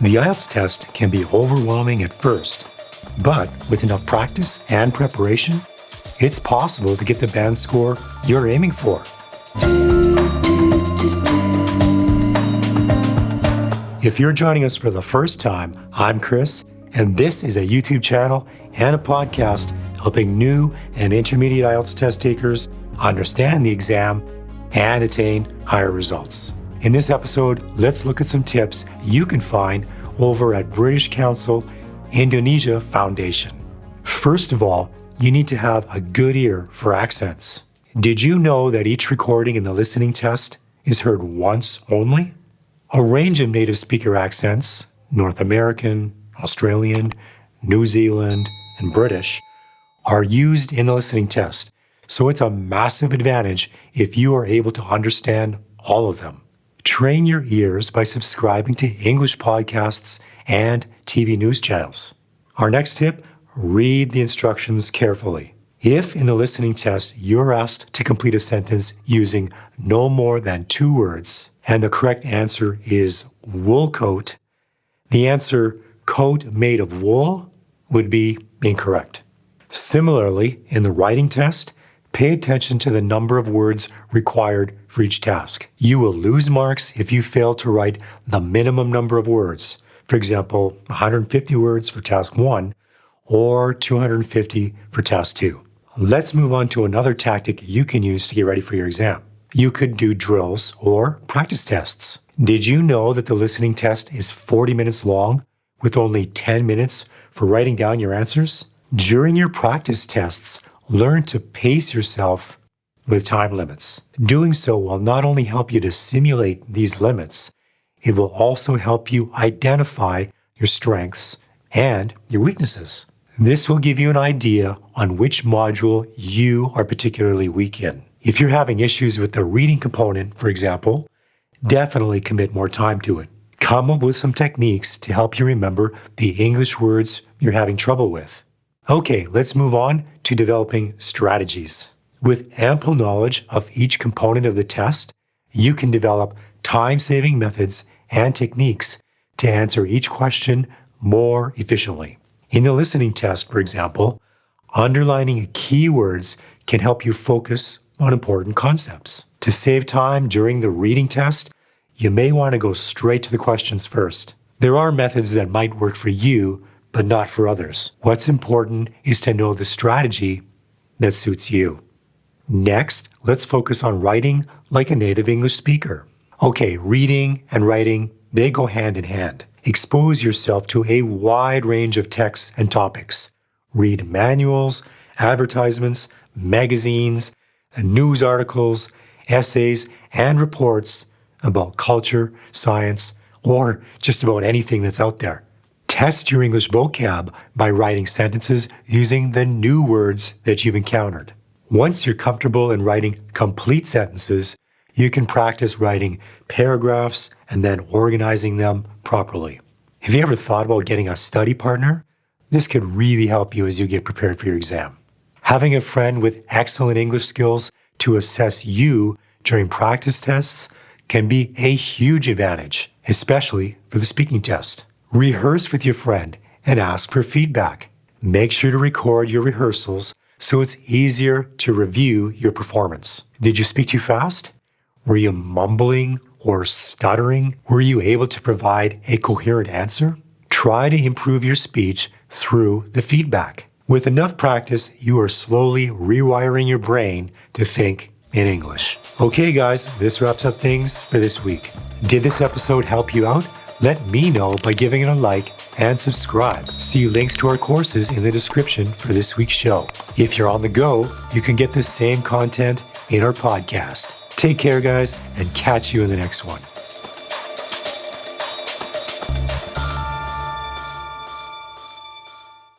The IELTS test can be overwhelming at first, but with enough practice and preparation, it's possible to get the band score you're aiming for. If you're joining us for the first time, I'm Chris, and this is a YouTube channel and a podcast helping new and intermediate IELTS test takers understand the exam and attain higher results. In this episode, let's look at some tips you can find over at British Council Indonesia Foundation. First of all, you need to have a good ear for accents. Did you know that each recording in the listening test is heard once only? A range of native speaker accents, North American, Australian, New Zealand, and British, are used in the listening test, so it's a massive advantage if you are able to understand all of them. Train your ears by subscribing to English podcasts and TV news channels. Our next tip, read the instructions carefully. If in the listening test you're asked to complete a sentence using no more than 2 words, and the correct answer is wool coat, the answer coat made of wool would be incorrect. Similarly, in the writing test, pay attention to the number of words required for each task. You will lose marks if you fail to write the minimum number of words. For example, 150 words for task 1 or 250 for task 2. Let's move on to another tactic you can use to get ready for your exam. You could do drills or practice tests. Did you know that the listening test is 40 minutes long with only 10 minutes for writing down your answers? During your practice tests, learn to pace yourself with time limits. Doing so will not only help you to simulate these limits, it will also help you identify your strengths and your weaknesses. This will give you an idea on which module you are particularly weak in. If you're having issues with the reading component, for example, definitely commit more time to it. Come up with some techniques to help you remember the English words you're having trouble with. Okay, let's move on to developing strategies. With ample knowledge of each component of the test, you can develop time-saving methods and techniques to answer each question more efficiently. In the listening test, for example, underlining keywords can help you focus on important concepts. To save time during the reading test, you may want to go straight to the questions first. There are methods that might work for you, but not for others. What's important is to know the strategy that suits you. Next, let's focus on writing like a native English speaker. Okay, reading and writing, they go hand in hand. Expose yourself to a wide range of texts and topics. Read manuals, advertisements, magazines, news articles, essays, and reports about culture, science, or just about anything that's out there. Test your English vocab by writing sentences using the new words that you've encountered. Once you're comfortable in writing complete sentences, you can practice writing paragraphs and then organizing them properly. Have you ever thought about getting a study partner? This could really help you as you get prepared for your exam. Having a friend with excellent English skills to assess you during practice tests can be a huge advantage, especially for the speaking test. Rehearse with your friend and ask for feedback. Make sure to record your rehearsals so it's easier to review your performance. Did you speak too fast? Were you mumbling or stuttering? Were you able to provide a coherent answer? Try to improve your speech through the feedback. With enough practice, you are slowly rewiring your brain to think in English. Okay, guys, this wraps up things for this week. Did this episode help you out? Let me know by giving it a like and subscribe. See links to our courses in the description for this week's show. If you're on the go, you can get the same content in our podcast. Take care, guys, and catch you in the next one.